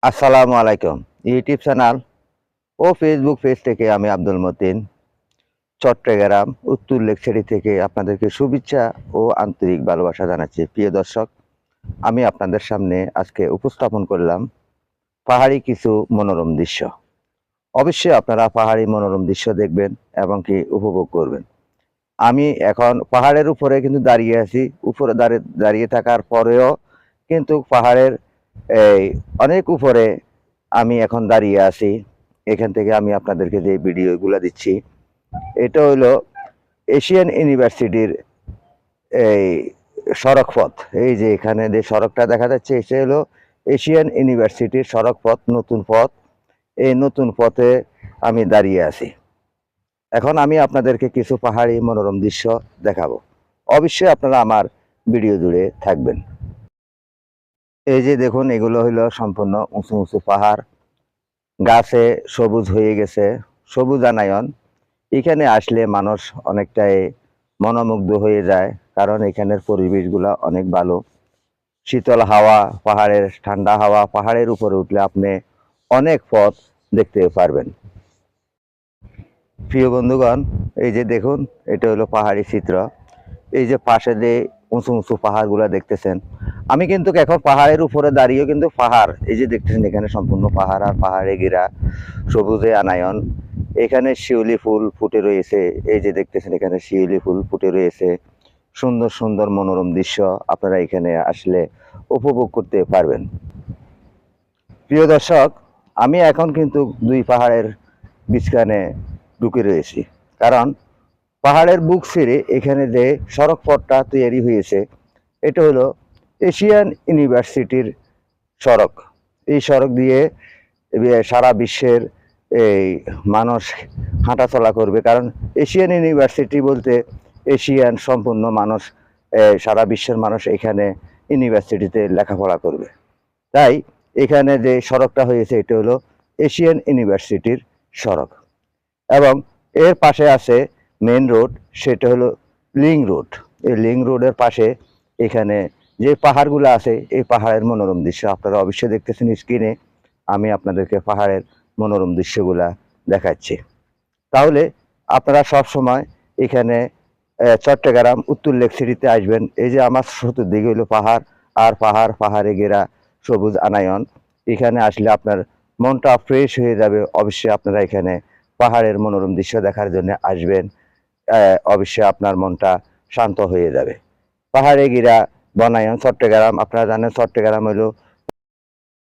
আসসালামু আলাইকুম। YouTube channel ও Facebook page থেকে আমি আব্দুল মতিন চট্টগ্রাম উত্তর লেকসারি থেকে আপনাদেরকে শুভেচ্ছা ও আন্তরিক ভালোবাসা জানাচ্ছি। প্রিয় দর্শক, আমি আপনাদের সামনে আজকে উপস্থাপন করলাম পাহাড়ি কিছু মনোরম দৃশ্য। অবশ্যই আপনারা পাহাড়ি মনোরম দৃশ্য দেখবেন এবং কি উপভোগ করবেন। আমি এখন পাহাড়ের উপরে কিন্তু দাঁড়িয়ে আছি। উপরে দাঁড়িয়ে থাকার পরেও কিন্তু পাহাড়ের এই অনেক উপরে আমি এখন দাঁড়িয়ে আছি। এখান থেকে আমি আপনাদেরকে যে ভিডিওগুলো দিচ্ছি, এটা হলো এশিয়ান ইউনিভার্সিটির এই সড়ক পথ। এই যে এখানে যে সড়কটা দেখা যাচ্ছে, এটা হলো এশিয়ান ইউনিভার্সিটির সড়ক পথ, নতুন পথ। এই নতুন পথে আমি দাঁড়িয়ে আছি। এখন আমি আপনাদেরকে কিছু পাহাড়ি মনোরম দৃশ্য দেখাবো। অবশ্যই আপনারা আমার ভিডিও জুড়ে থাকবেন। এই যে দেখুন, এগুলো হলো সম্পূর্ণ উঁচু উঁচু পাহাড়, গাছে সবুজ হয়ে গেছে, সবুজায়ন। এখানে আসলে মানুষ অনেকটাই মনোমুগ্ধ হয়ে যায়, কারণ এখানের পরিবেশগুলো অনেক ভালো। শীতল হাওয়া, পাহাড়ের ঠান্ডা হাওয়া, পাহাড়ের উপরে উঠলে আপনি অনেক পথ দেখতে পারবেন। প্রিয় বন্ধুগণ, এই যে দেখুন, এটা হলো পাহাড়ি চিত্র। এই যে পাশে যে উঁচু উঁচু পাহাড়গুলো দেখতেছেন, আমি কিন্তু এখন পাহাড়ের উপরে দাঁড়িয়েও কিন্তু পাহাড়, এই যে দেখতেছেন এখানে সম্পূর্ণ পাহাড় আর পাহাড়ে ঘেরা সবুজে আনায়ন। এখানে শিউলি ফুল ফুটে রয়েছে, এই যে দেখতেছেন এখানে শিউলি ফুল ফুটে রয়েছে। সুন্দর সুন্দর মনোরম দৃশ্য আপনারা এখানে আসলে উপভোগ করতে পারবেন। প্রিয় দর্শক, আমি এখন কিন্তু দুই পাহাড়ের বিছখানে ঢুকে রয়েছি, কারণ পাহাড়ের বুক ছেড়ে এখানে যে সড়ক পথটা তৈরি হয়েছে, এটা হলো এশিয়ান ইউনিভার্সিটির সড়ক। এই সড়ক দিয়ে সারা বিশ্বের এই মানুষ হাঁটাচলা করবে, কারণ এশিয়ান ইউনিভার্সিটি বলতে এশিয়ান সম্পূর্ণ মানুষ, সারা বিশ্বের মানুষ এখানে ইউনিভার্সিটিতে লেখাপড়া করবে। তাই এখানে যে সড়কটা হয়েছে, এটা হলো এশিয়ান ইউনিভার্সিটির সড়ক। এবং এর পাশে আছে মেন রোড, সেটা হলো লিং রোড। এই লিং রোডের পাশে এখানে যে পাহাড়গুলো আছে, এই পাহাড়ের মনোরম দৃশ্য আপনারা অবশ্যই দেখতেছেন স্ক্রিনে। আমি আপনাদেরকে পাহাড়ের মনোরম দৃশ্যগুলা দেখাচ্ছি। তাহলে আপনারা সব সময় এখানে চট্টগ্রাম উত্তর লেকসিটিতে আসবেন। এই যে আমার চতুর্দিকে হলো পাহাড় আর পাহাড়, পাহাড়ে ঘেরা সবুজ আনায়ন। এখানে আসলে আপনার মনটা ফ্রেশ হয়ে যাবে। অবশ্যই আপনারা এখানে পাহাড়ের মনোরম দৃশ্য দেখার জন্য আসবেন। অবশ্যই আপনার মনটা শান্ত হয়ে যাবে। পাহাড়ে ঘেরা বনায়ন চট্টগ্রাম, আপনারা জানেন চট্টগ্রাম হলো